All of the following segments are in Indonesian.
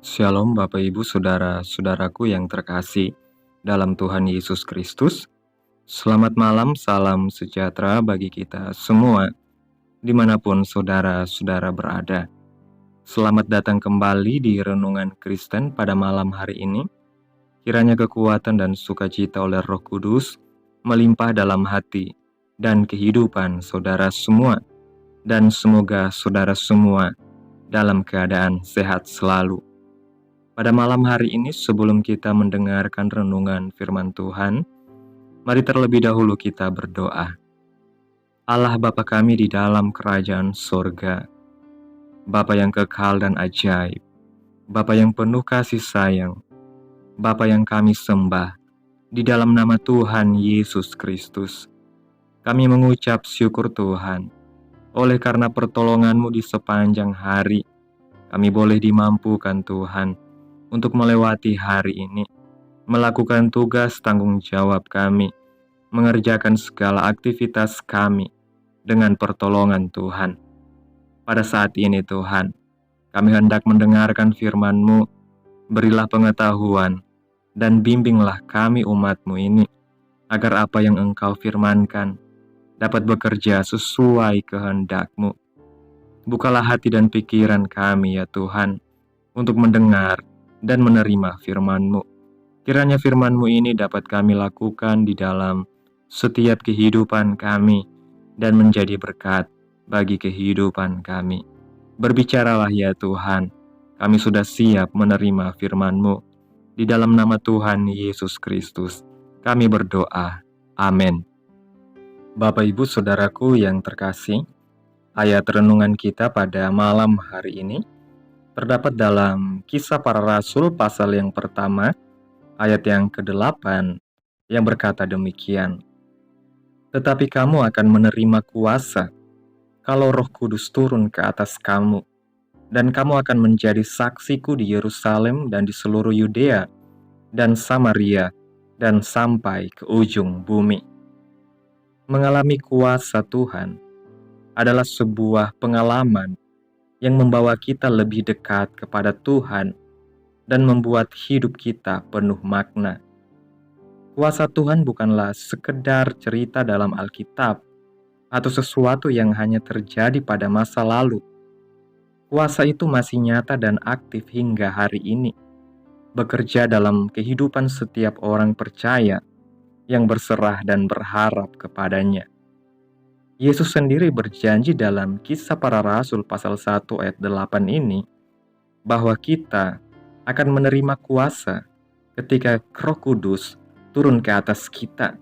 Shalom Bapak Ibu Saudara-saudaraku yang terkasih dalam Tuhan Yesus Kristus. Selamat malam, salam sejahtera bagi kita semua dimanapun saudara-saudara berada. Selamat datang kembali di Renungan Kristen pada malam hari ini. Kiranya kekuatan dan sukacita oleh Roh Kudus melimpah dalam hati dan kehidupan saudara semua. Dan semoga saudara semua dalam keadaan sehat selalu. Pada malam hari ini, sebelum kita mendengarkan renungan firman Tuhan, mari terlebih dahulu kita berdoa. Allah Bapa kami di dalam kerajaan sorga, Bapa yang kekal dan ajaib, Bapa yang penuh kasih sayang, Bapa yang kami sembah, di dalam nama Tuhan Yesus Kristus, kami mengucap syukur Tuhan, oleh karena pertolongan-Mu di sepanjang hari, kami boleh dimampukan Tuhan, untuk melewati hari ini, melakukan tugas tanggung jawab kami, mengerjakan segala aktivitas kami dengan pertolongan Tuhan. Pada saat ini Tuhan, kami hendak mendengarkan firman-Mu, berilah pengetahuan, dan bimbinglah kami umat-Mu ini, agar apa yang Engkau firmankan dapat bekerja sesuai kehendak-Mu. Bukalah hati dan pikiran kami ya Tuhan, untuk mendengar dan menerima firman-Mu. Kiranya firman-Mu ini dapat kami lakukan di dalam setiap kehidupan kami dan menjadi berkat bagi kehidupan kami. Berbicaralah ya Tuhan, kami sudah siap menerima firman-Mu. Di dalam nama Tuhan Yesus Kristus, kami berdoa. Amin. Bapak Ibu Saudaraku yang terkasih, ayat renungan kita pada malam hari ini terdapat dalam Kisah Para Rasul pasal yang pertama, ayat yang ke-8, yang berkata demikian. Tetapi kamu akan menerima kuasa, kalau Roh Kudus turun ke atas kamu, dan kamu akan menjadi saksiku di Yerusalem dan di seluruh Yudea, dan Samaria, dan sampai ke ujung bumi. Mengalami kuasa Tuhan adalah sebuah pengalaman yang membawa kita lebih dekat kepada Tuhan dan membuat hidup kita penuh makna. Kuasa Tuhan bukanlah sekedar cerita dalam Alkitab atau sesuatu yang hanya terjadi pada masa lalu. Kuasa itu masih nyata dan aktif hingga hari ini, bekerja dalam kehidupan setiap orang percaya yang berserah dan berharap kepadanya. Yesus sendiri berjanji dalam Kisah Para Rasul pasal 1 ayat 8 ini, bahwa kita akan menerima kuasa ketika Roh Kudus turun ke atas kita.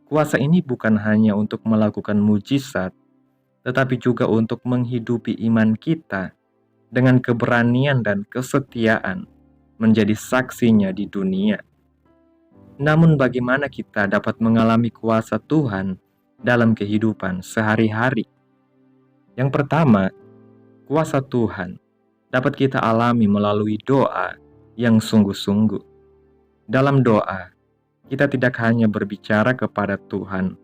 Kuasa ini bukan hanya untuk melakukan mujizat, tetapi juga untuk menghidupi iman kita dengan keberanian dan kesetiaan menjadi saksinya di dunia. Namun bagaimana kita dapat mengalami kuasa Tuhan dalam kehidupan sehari-hari? Yang pertama, kuasa Tuhan dapat kita alami melalui doa yang sungguh-sungguh. Dalam doa, kita tidak hanya berbicara kepada Tuhan,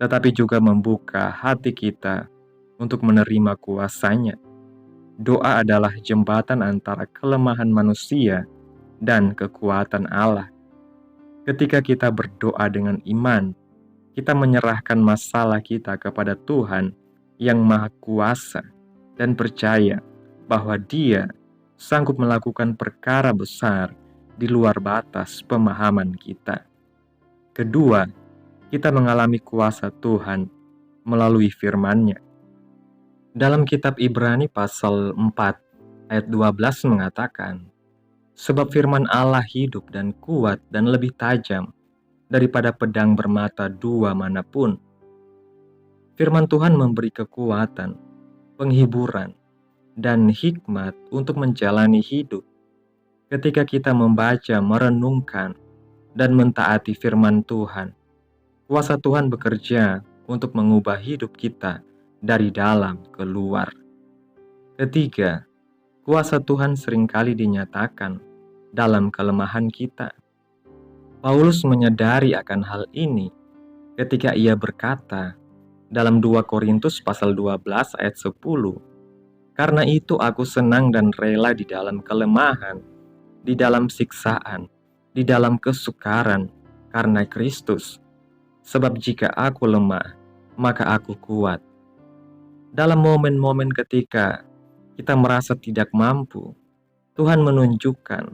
tetapi juga membuka hati kita untuk menerima kuasa-Nya. Doa adalah jembatan antara kelemahan manusia dan kekuatan Allah. Ketika kita berdoa dengan iman, kita menyerahkan masalah kita kepada Tuhan yang Maha Kuasa dan percaya bahwa Dia sanggup melakukan perkara besar di luar batas pemahaman kita. Kedua, kita mengalami kuasa Tuhan melalui firman-Nya. Dalam kitab Ibrani pasal 4 ayat 12 mengatakan, sebab firman Allah hidup dan kuat dan lebih tajam daripada pedang bermata dua manapun. Firman Tuhan memberi kekuatan, penghiburan, dan hikmat untuk menjalani hidup. Ketika kita membaca, merenungkan, dan mentaati firman Tuhan, kuasa Tuhan bekerja untuk mengubah hidup kita dari dalam ke luar. Ketiga, kuasa Tuhan seringkali dinyatakan dalam kelemahan kita. Paulus menyadari akan hal ini ketika ia berkata dalam 2 Korintus pasal 12 ayat 10, Karena itu aku senang dan rela di dalam kelemahan, di dalam siksaan, di dalam kesukaran, karena Kristus. Sebab jika aku lemah, maka aku kuat. Dalam momen-momen ketika kita merasa tidak mampu, Tuhan menunjukkan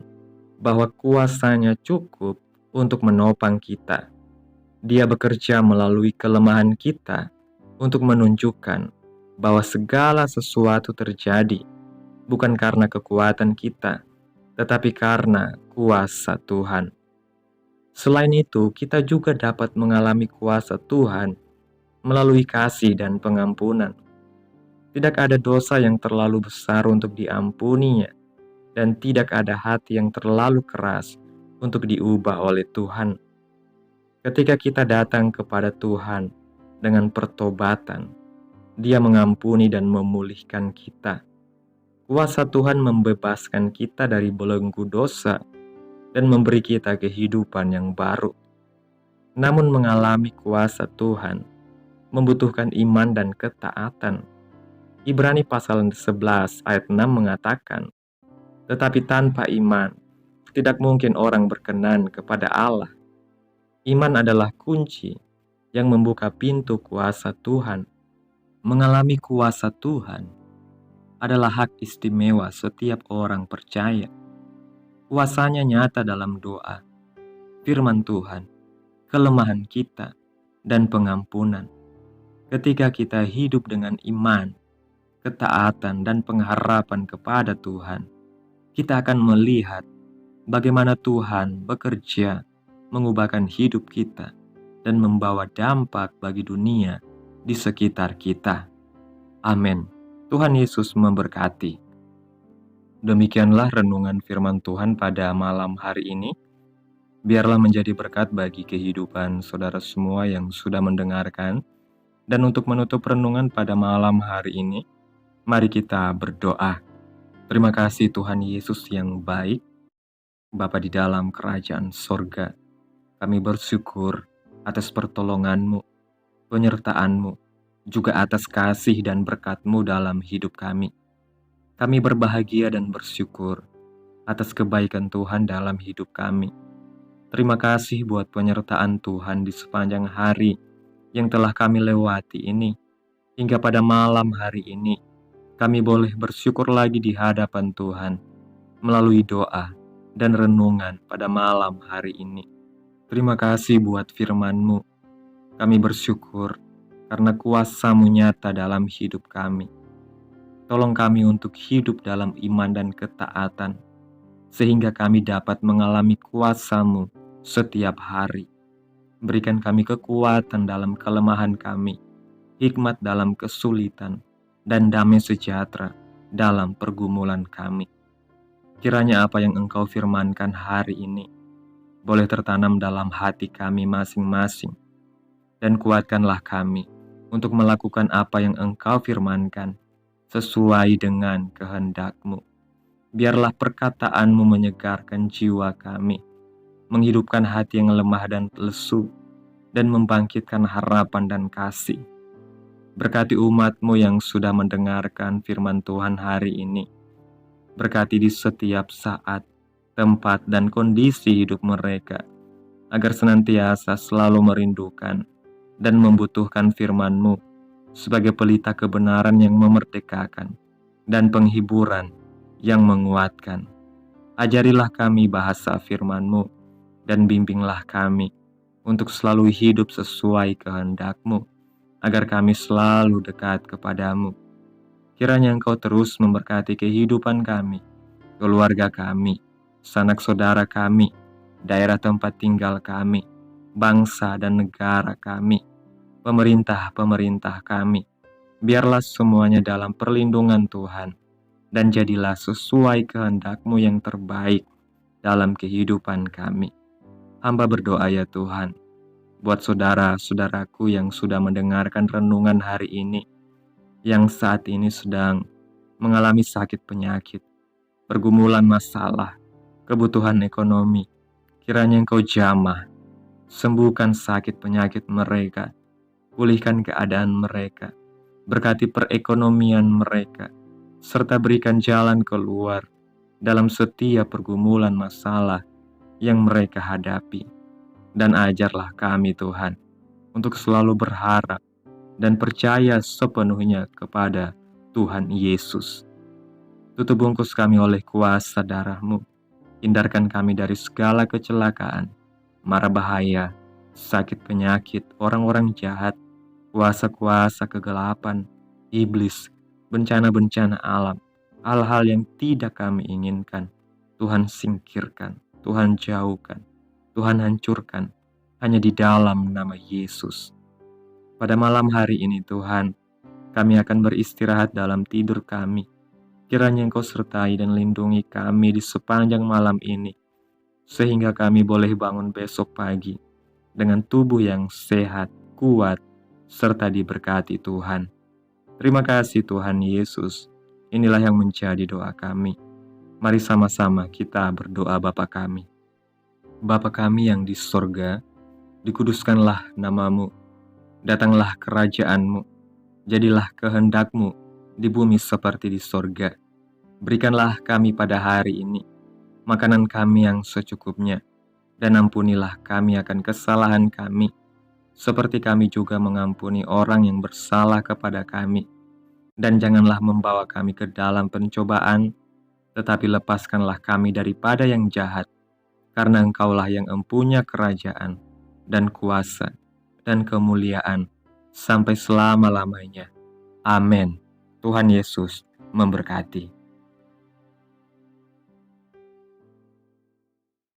bahwa kuasa-Nya cukup untuk menopang kita. Dia bekerja melalui kelemahan kita untuk menunjukkan bahwa segala sesuatu terjadi bukan karena kekuatan kita, tetapi karena kuasa Tuhan. Selain itu, kita juga dapat mengalami kuasa Tuhan melalui kasih dan pengampunan. Tidak ada dosa yang terlalu besar untuk diampuninya, dan tidak ada hati yang terlalu keras untuk diubah oleh Tuhan. Ketika kita datang kepada Tuhan dengan pertobatan, Dia mengampuni dan memulihkan kita. Kuasa Tuhan membebaskan kita dari belenggu dosa dan memberi kita kehidupan yang baru. Namun mengalami kuasa Tuhan membutuhkan iman dan ketaatan. Ibrani pasal 11 ayat 6 mengatakan, "Tetapi tanpa iman, tidak mungkin orang berkenan kepada Allah." Iman adalah kunci yang membuka pintu kuasa Tuhan. Mengalami kuasa Tuhan adalah hak istimewa setiap orang percaya. Kuasanya nyata dalam doa, firman Tuhan, kelemahan kita, dan pengampunan. Ketika kita hidup dengan iman, ketaatan, dan pengharapan kepada Tuhan, kita akan melihat bagaimana Tuhan bekerja mengubahkan hidup kita dan membawa dampak bagi dunia di sekitar kita. Amin. Tuhan Yesus memberkati. Demikianlah renungan firman Tuhan pada malam hari ini. Biarlah menjadi berkat bagi kehidupan saudara semua yang sudah mendengarkan. Dan untuk menutup renungan pada malam hari ini, mari kita berdoa. Terima kasih Tuhan Yesus yang baik, Bapa di dalam kerajaan sorga. Kami bersyukur atas pertolongan-Mu, penyertaan-Mu, juga atas kasih dan berkat-Mu dalam hidup kami. Kami berbahagia dan bersyukur atas kebaikan Tuhan dalam hidup kami. Terima kasih buat penyertaan Tuhan di sepanjang hari yang telah kami lewati ini. Hingga pada malam hari ini, kami boleh bersyukur lagi di hadapan Tuhan melalui doa dan renungan pada malam hari ini. Terima kasih buat firman-Mu. Kami bersyukur karena kuasa-Mu nyata dalam hidup kami. Tolong kami untuk hidup dalam iman dan ketaatan, sehingga kami dapat mengalami kuasa-Mu setiap hari. Berikan kami kekuatan dalam kelemahan kami, hikmat dalam kesulitan, dan damai sejahtera dalam pergumulan kami. Kiranya apa yang Engkau firmankan hari ini boleh tertanam dalam hati kami masing-masing, dan kuatkanlah kami untuk melakukan apa yang Engkau firmankan sesuai dengan kehendak-Mu. Biarlah perkataan-Mu menyegarkan jiwa kami, menghidupkan hati yang lemah dan lesu, dan membangkitkan harapan dan kasih. Berkati umat-Mu yang sudah mendengarkan firman Tuhan hari ini. Berkati di setiap saat, tempat, dan kondisi hidup mereka, agar senantiasa selalu merindukan dan membutuhkan firman-Mu sebagai pelita kebenaran yang memerdekakan dan penghiburan yang menguatkan. Ajarilah kami bahasa firman-Mu dan bimbinglah kami untuk selalu hidup sesuai kehendak-Mu, agar kami selalu dekat kepadamu. Kiranya Engkau terus memberkati kehidupan kami, keluarga kami, sanak saudara kami, daerah tempat tinggal kami, bangsa dan negara kami, pemerintah-pemerintah kami. Biarlah semuanya dalam perlindungan Tuhan, dan jadilah sesuai kehendak-Mu yang terbaik dalam kehidupan kami. Hamba berdoa ya Tuhan, buat saudara-saudaraku yang sudah mendengarkan renungan hari ini, yang saat ini sedang mengalami sakit penyakit, pergumulan masalah, kebutuhan ekonomi. Kiranya Engkau jamah, sembuhkan sakit penyakit mereka, pulihkan keadaan mereka, berkati perekonomian mereka, serta berikan jalan keluar dalam setiap pergumulan masalah yang mereka hadapi. Dan ajarlah kami Tuhan, untuk selalu berharap dan percaya sepenuhnya kepada Tuhan Yesus. Tutup bungkus kami oleh kuasa darah-Mu. Hindarkan kami dari segala kecelakaan, mara bahaya, sakit penyakit, orang-orang jahat, kuasa-kuasa kegelapan, iblis, bencana-bencana alam, hal-hal yang tidak kami inginkan. Tuhan singkirkan, Tuhan jauhkan, Tuhan hancurkan, hanya di dalam nama Yesus. Pada malam hari ini Tuhan, kami akan beristirahat dalam tidur kami. Kiranya Engkau sertai dan lindungi kami di sepanjang malam ini, sehingga kami boleh bangun besok pagi dengan tubuh yang sehat, kuat, serta diberkati Tuhan. Terima kasih Tuhan Yesus. Inilah yang menjadi doa kami. Mari sama-sama kita berdoa Bapa kami. Bapa kami yang di sorga, dikuduskanlah nama-Mu. Datanglah kerajaan-Mu. Jadilah kehendak-Mu di bumi seperti di sorga. Berikanlah kami pada hari ini makanan kami yang secukupnya, dan ampunilah kami akan kesalahan kami, seperti kami juga mengampuni orang yang bersalah kepada kami. Dan janganlah membawa kami ke dalam pencobaan, tetapi lepaskanlah kami daripada yang jahat, karena Engkaulah yang empunya kerajaan, dan kuasa, dan kemuliaan, sampai selama-lamanya. Amin. Tuhan Yesus memberkati.